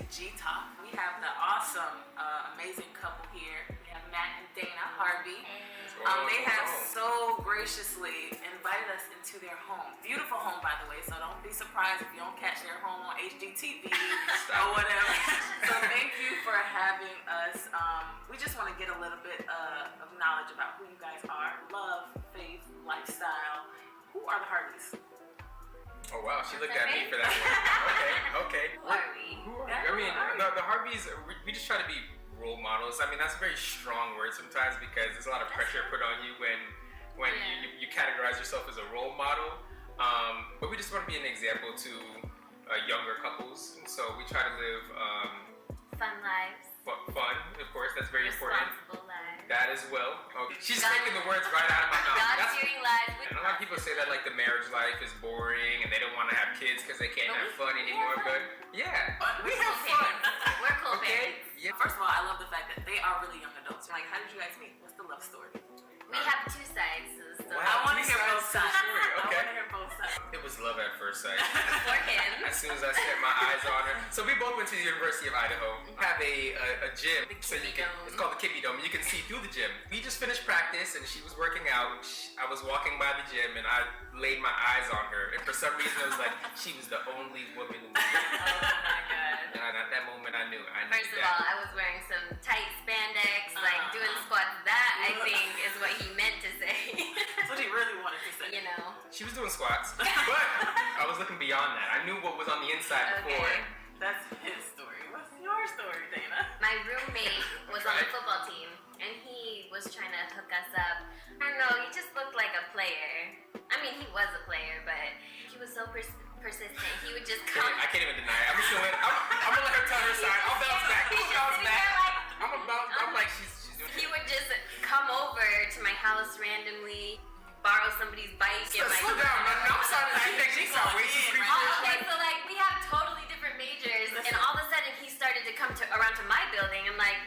GTALK. We have the awesome, amazing couple here. We have Matt and Dayna Harvey. They have so graciously invited us into their home. Beautiful home, by the way, so don't be surprised if you don't catch their home on HGTV or whatever. So thank you for having us. We just want to get a little bit of knowledge about who you guys are. Love, faith, lifestyle. Who are the Harveys? Oh wow, she looked at me for that one. Okay. Who are we? I mean, the Harveys, we just try to be role models. I mean, that's a very strong word sometimes because there's a lot of pressure put on you when you categorize yourself as a role model. But we just want to be an example to younger couples. So we try to live Fun lives. Fun, of course, that's very important. Responsible lives. That as well. Okay. She's taking the words right out of my mouth. God-fearing lives. And a lot of people say that like the marriage life is boring and they don't want to have kids because they can't have fun anymore. But yeah, we have fun. We're cool parents. Yeah. First of all, I love the fact that they are really young adults. Like, how did you guys meet? What's the love story? We have two sides to the story. I want to hear both sides. Okay. I want to hear both sides. It was love at first sight. For him. As soon as I set my eyes on her. So we both went to the University of Idaho. We have a gym. So you can, it's called the Kippy Dome. You can see through the gym. We just finished practice and she was working out. I was walking by the gym and I laid my eyes on her. And for some reason it was like she was the only woman in the gym. Oh my god. And at that moment I knew. First of all, I was wearing some tight spandex, like doing squats. That I think is what he meant to say. That's what he really wanted to say. You know. She was doing squats, but I was looking beyond that. I knew what was on the inside before. That's his story. What's your story, Dayna? My roommate was on the football team, and he was trying to hook us up. I don't know, he just looked like a player. I mean, he was a player, but he was so persistent. He would just come. I can't even deny it. I'm just gonna let her tell her side. I'll bounce back. I'm like, she's doing it. He would just come over to my house randomly, borrow somebody's bike. Slow down. I'm sorry. I think she's way too creepy. Okay, so like we have totally different majors, and all of a sudden he started to come around to my building. I'm like,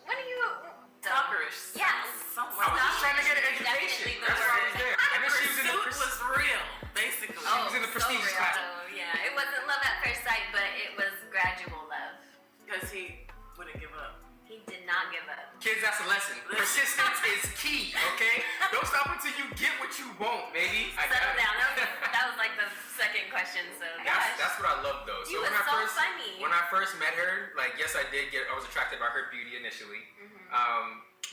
what are you? Stalkerish. Yes. I was just trying to get an education. That's why I was there. And then she was in the was real, basically. She was in the prestigious class. So yeah, it wasn't love at first sight, but it was gradual love. Because he wouldn't give up. He did not give up. Kids, that's a lesson. Persistence is key, okay? Don't stop until you get what you want, baby. Settle down. That was like the second question, so. That's what I love though. You was so funny. When I first met her, like yes I was attracted by her beauty initially.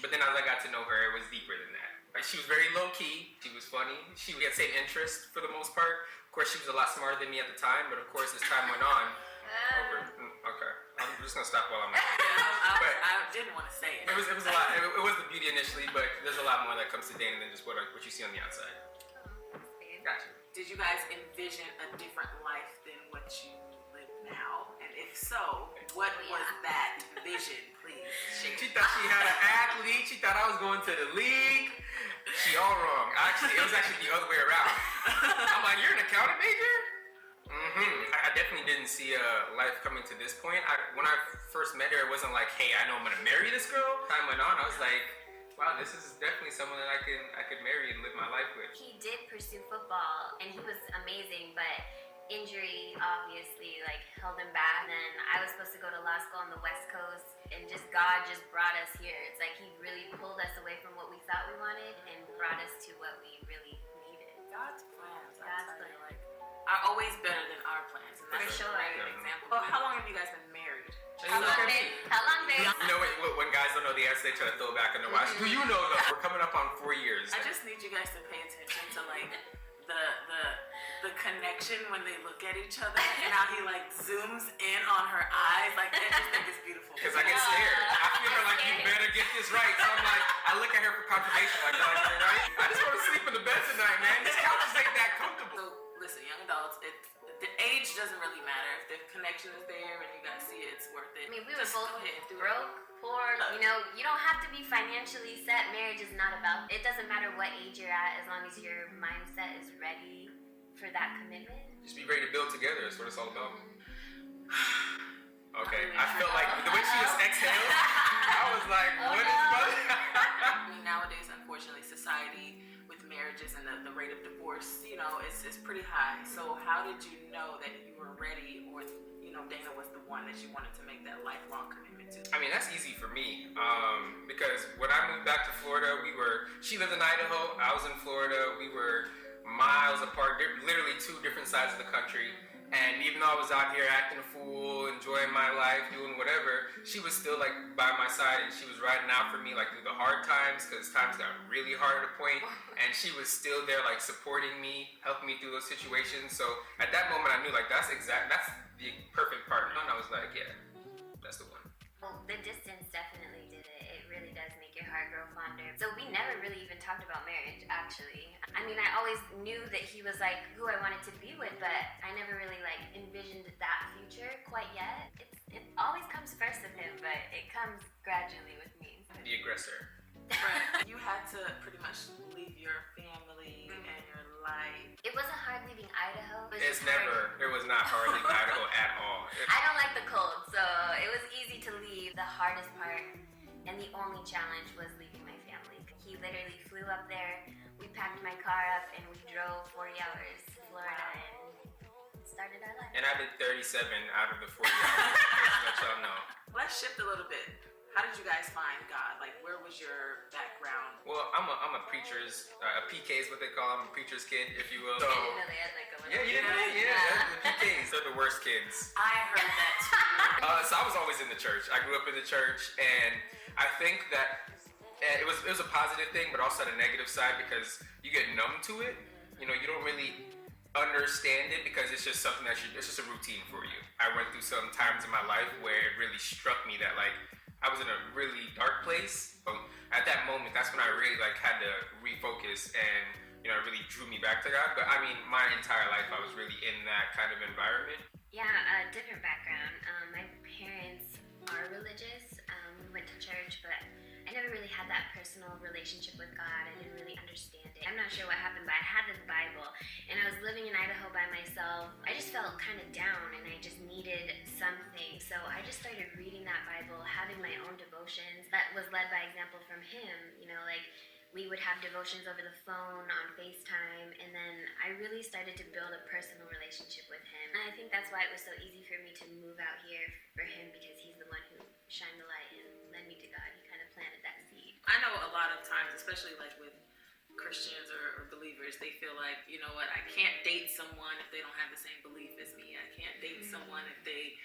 But then as I got to know her, it was deeper than that. Like she was very low key, she was funny, we had the same interests for the most part. Of course she was a lot smarter than me at the time, but of course as time went on, okay, I'm just gonna stop while I'm at it. I didn't want to say it. It was a lot, it was the beauty initially, but there's a lot more that comes to Dayna than just what you see on the outside. Gotcha. Did you guys envision a different life than what you live now? And if so, what was that vision, please? She thought she had an athlete, she thought I was going to the league. She all wrong. It was actually the other way around. I'm like, you're an accounting major? I definitely didn't see life coming to this point. When I first met her, it wasn't like, hey, I know I'm gonna marry this girl. Time went on, I was like, wow, this is definitely someone that I could marry and live my life with. He did pursue football, and he was amazing, but injury obviously like held him back. And I was supposed to go to law school on the West Coast, and God just brought us here. It's like he really pulled us away from what we thought we wanted and brought us to what we really needed. God's plans. God's plans. Are always better than our plans. And that's For sure. a great example. Well, how long have you guys been married? How long, babe? You know, when guys don't know the answer, they try to throw it back on the watch. Do you know though? We're coming up on 4 years. I just need you guys to pay attention to like the connection when they look at each other and how he like zooms in on her eyes. Like I just think it's beautiful. Because I get scared. I feel her like, you better get this right. So I'm like, I look at her for confirmation. Like, did I get it right? I just want to sleep in the bed tonight, man. This couch ain't that comfortable. So listen, young adults, the age doesn't really matter. If the connection is there and you guys see it, it's worth it. I mean, we were both broke, poor. You know, you don't have to be financially set. Marriage is not about. It doesn't matter what age you're at, as long as your mindset is ready for that commitment. Just be ready to build together. That's what it's all about. Okay, I felt like the way she was exhaled, I was like, what is going on? I mean, nowadays, unfortunately, society with marriages and the rate of divorce, you know, it's pretty high. So how did you know that you were ready, or Dayna was the one that you wanted to make that lifelong commitment to? I mean, that's easy for me, because when I moved back to Florida, she lived in Idaho, I was in Florida, we were miles apart, literally two different sides of the country. And even though I was out here acting a fool, enjoying my life, doing whatever, she was still like by my side, and she was riding out for me like through the hard times, because times got really hard at a point, and she was still there like supporting me, helping me through those situations. So at that moment I knew like that's the perfect partner, and I was like, yeah, that's the one. Well, the distance definitely did it. It really does make your heart grow fonder. So we never really even talked about marriage, actually. I mean, I always knew that he was like who I wanted to be with, but I never really like envisioned that future quite yet. It always comes first with him, but it comes gradually with me. The aggressor. Right. You had to pretty much leave your family and your life. It wasn't hard leaving Idaho. It was not hard leaving Idaho at all. I don't like the cold, so it was easy to leave. The hardest part and the only challenge was leaving my family. He literally flew up there, we packed my car up, and we drove 40 hours to Florida and started our life. And I did 37 out of the 40 hours, just to let y'all know. Let's shift a little bit. How did you guys find God? Like, where was your background? Well, I'm a preacher's, a PK is what they call them, a preacher's kid, if you will. So, I didn't know they had like a little... yeah, you didn't know? Yeah, the PKs, they're the worst kids. I heard that too. So I was always in the church. I grew up in the church, and I think that it was a positive thing, but also had a negative side because you get numb to it. You don't really understand it because it's just something it's just a routine for you. I went through some times in my life where it really struck me that like I was in a really dark place. At that moment, that's when I really like had to refocus, and it really drew me back to God. But I mean, my entire life I was really in that kind of environment. Yeah, different background. My parents are religious. We went to church, but I never really had that personal relationship with God. I didn't really understand it. I'm not sure what happened, but I had this Bible, and I was living in Idaho by myself. I just felt kind of down, and I just needed something. So I just started reading that Bible, having my own devotions. That was led by example from him. Like we would have devotions over the phone, on FaceTime, and then I really started to build a personal relationship with him. And I think that's why it was so easy for me to move out here for him, because he's the one who shined the light and led me to God. He kind of planted that seed. I know a lot of times, especially like with Christians or believers, they feel like, I can't date someone if they don't have the same belief as me. I can't date someone if they,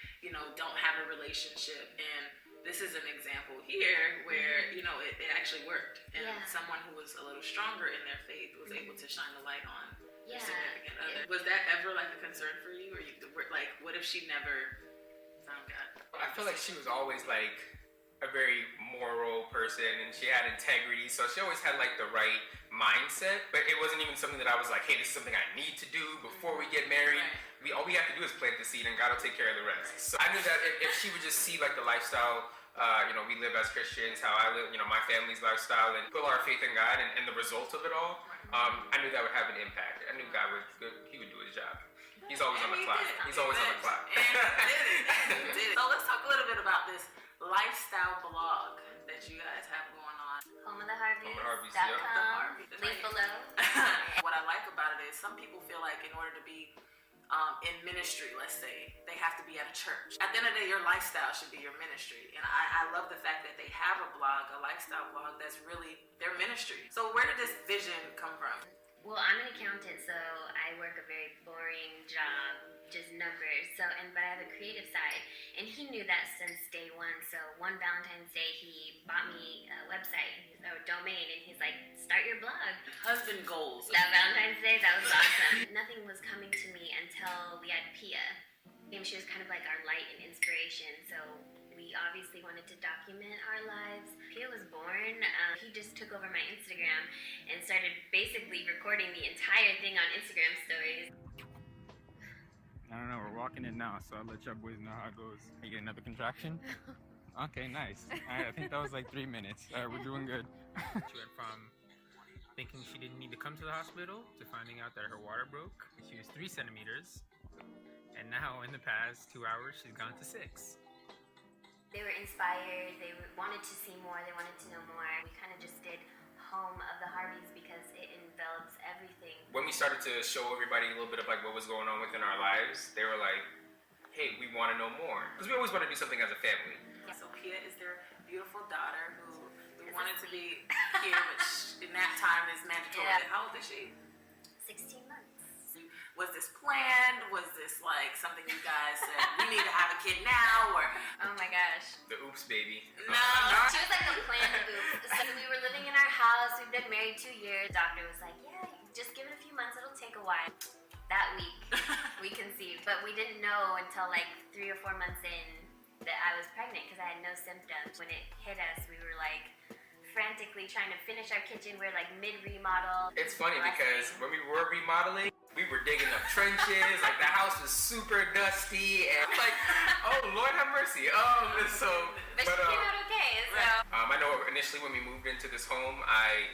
don't have a relationship. And this is an example here where, it actually worked. And someone who was a little stronger in their faith was able to shine the light on their significant other. Was that ever like a concern for you? Or like, what if she never found God? I feel like she was always like a very moral person, and she had integrity, so she always had like the right mindset. But it wasn't even something that I was like, hey, this is something I need to do before we get married. All we have to do is plant the seed, and God will take care of the rest. So I knew that if she would just see like the lifestyle, we live as Christians, how I live, my family's lifestyle, and put our faith in God and the result of it all, I knew that would have an impact. I knew God would do his job. He's always on the clock. He's always on the clock. And he did it. So let's talk a little bit about this lifestyle blog that you guys have going on. Home of the Harveys. Harveys. Link below. What I like about it is some people feel like in order to be in ministry, let's say, they have to be at a church. At the end of the day, your lifestyle should be your ministry. And I love the fact that they have a blog, a lifestyle blog, that's really their ministry. So where did this vision come from? Well, I'm an accountant, so I work a very boring job, just numbers. But I have a creative side, and he knew that since day one. So one Valentine's Day, he bought me a website, a domain, and he's like, "Start your blog." Husband goals. That Valentine's Day, that was awesome. Nothing was coming to me until we had Pia. And she was kind of like our light and inspiration. So we obviously wanted to document our lives. Pia was born. He just took over my Instagram and started basically recording the entire thing on Instagram stories. I don't know, we're walking in now, so I'll let y'all boys know how it goes. You get another contraction? Okay, nice. Alright, I think that was like 3 minutes. Alright, we're doing good. She went from thinking she didn't need to come to the hospital to finding out that her water broke. She was 3 centimeters. And now in the past 2 hours, she's gone to 6. They were inspired, they wanted to see more, they wanted to know more. We kind of just did Home of the Harveys because it envelops everything. When we started to show everybody a little bit of like what was going on within our lives, they were like, hey, we want to know more. Because we always want to do something as a family. So Pia is their beautiful daughter who we wanted to be here, which in that time is mandatory. Yeah. How old is she? 16 months. Was this planned? Was this like something you guys said, we need to have a kid now? Or Oh my gosh. The oops baby. No. She was like the planned oops. So we were living in our house. We've been married 2 years. The doctor was like, yeah, just give it a few months. It'll take a while. That week, we conceived. But we didn't know until like 3 or 4 months in that I was pregnant because I had no symptoms. When it hit us, we were like frantically trying to finish our kitchen. We're like mid-remodel. It's funny because when we were remodeling, we were digging up trenches. Like the house was super dusty, and I'm like, oh Lord have mercy. But she came out okay, so. I know initially when we moved into this home, I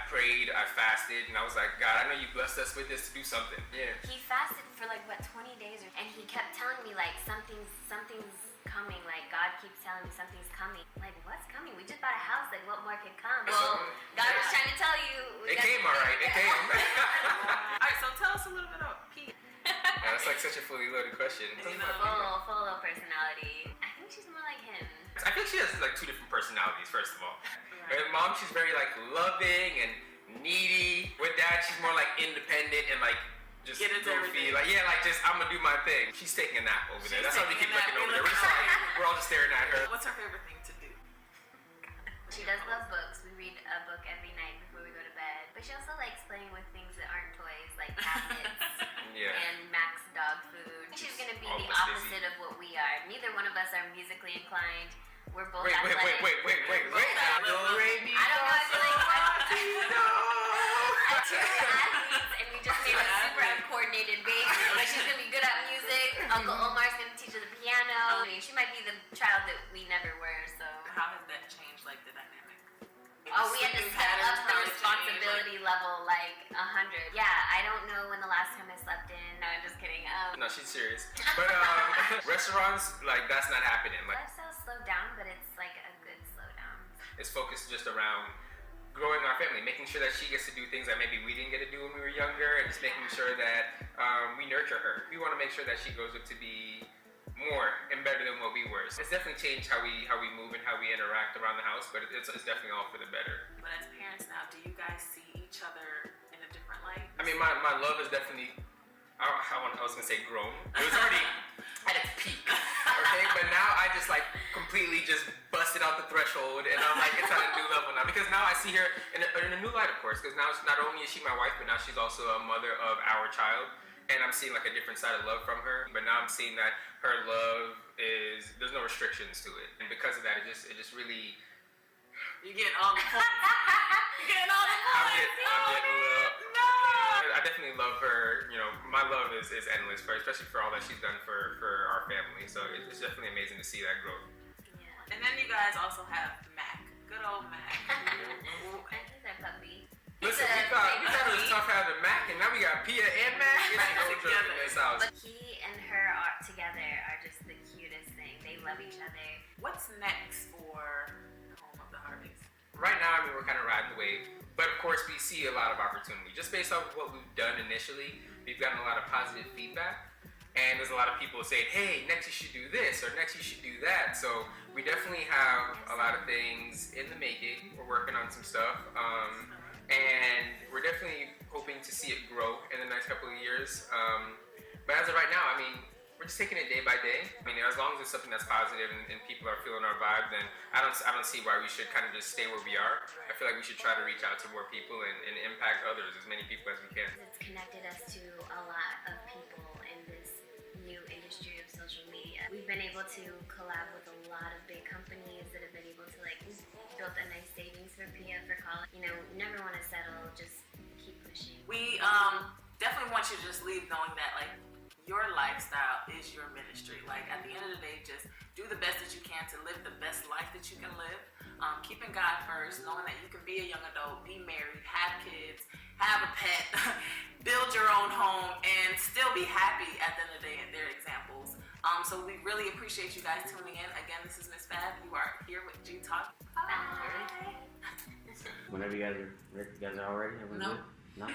prayed, I fasted, and I was like, God, I know you blessed us with this to do something. Yeah. He fasted for like what 20 days, and he kept telling me like something's coming. Like God keeps telling me something's coming. Like what's coming? We just bought a house. Like what more could come? Well, God was trying to tell you. It came all right. It came. all right, so tell us a little bit about Pia. Yeah, that's like such a fully loaded question. Full of personality. I think she's more like him. I think she has like 2 different personalities. First of all, her mom, she's very like loving and needy. With dad, she's more like independent and like just get into goofy. everything. Like like just I'm gonna do my thing. She's taking a nap over there. That's how we keep looking over there. We're all just staring at her. What's her favorite thing to do? She does love books. We read a book every night before we go to bed. But she also likes playing with things that aren't toys, like cabinets Yeah. and Max dog food. She's gonna be the Almost opposite of what we are. Neither one of us are musically inclined. We're both Wait. athletic. Do, re, mi, I don't know. I feel like do. athletes, and we just made a super uncoordinated baby. But she's gonna be good at music. Uncle Omar's gonna teach her the piano. I mean, she might be the child that we never were. So. How has that changed, like the dynamic? Oh, we had to Sleeping step patterns up the probably changed, responsibility level like 100. Yeah, I don't know when the last time I slept in. No, I'm just kidding. No, she's serious. But restaurants, like that's not happening. Like Lifestyle's slowed down, but it's like a good slowdown. it's focused just around growing our family, making sure that she gets to do things that maybe we didn't get to do when we were younger, and just making sure that we nurture her. We want to make sure that she grows up to be more and better than what we were. So it's definitely changed how we move and how we interact around the house, but it's definitely all for the better. But as parents now, do you guys see each other in a different light? I mean, my love is definitely, I was gonna say grown. It was already at its peak, okay? But now I just like completely just busted out the threshold, and I'm like, it's at a new level now. Because now I see her in a new light, of course, because now not only is she my wife, but now she's also a mother of our child. And I'm seeing like a different side of love from her. But now I'm seeing that her love there's no restrictions to it. And because of that, it just really... You're getting all the points. You're getting all the points. I'm getting a little... I definitely love her. You know, my love is endless, especially for all that she's done for our family. So it's definitely amazing to see that growth. Yeah. And then you guys also have Mac. Good old Mac. He's our puppy. Listen, we thought it was tough having Mac, and now we got Pia and Mac. It's no joke in this house. But he and her together are just the cutest thing. They love each other. What's next for Home of the Harveys? Right now, I mean, we're kind of riding the wave. But of course, we see a lot of opportunity. Just based off of what we've done initially, we've gotten a lot of positive feedback. And there's a lot of people saying, hey, next you should do this, or next you should do that. So we definitely have a lot of things in the making. We're working on some stuff. And we're definitely hoping to see it grow in the next couple of years. But as of right now, I mean, we're just taking it day by day. I mean, as long as it's something that's positive and people are feeling our vibe, then I don't see why we should kind of just stay where we are. I feel like we should try to reach out to more people and impact others, as many people as we can. It's connected us to a lot of people in this new industry of social media. We've been able to collab with a lot of big companies that have been able to build a nice savings for Pia for college. You know, never want to settle, just keep pushing. We definitely want you to just leave knowing that your lifestyle is your ministry. Like at the end of the day, just do the best that you can to live the best life that you can live. Keeping God first, knowing that you can be a young adult, be married, have kids, have a pet, build your own home, and still be happy at the end of the day. And they're examples. So we really appreciate you guys tuning in. Again, this is Miss Fab. You are here with GTALK. Bye. Whenever you guys are all ready, everyone No. good? No?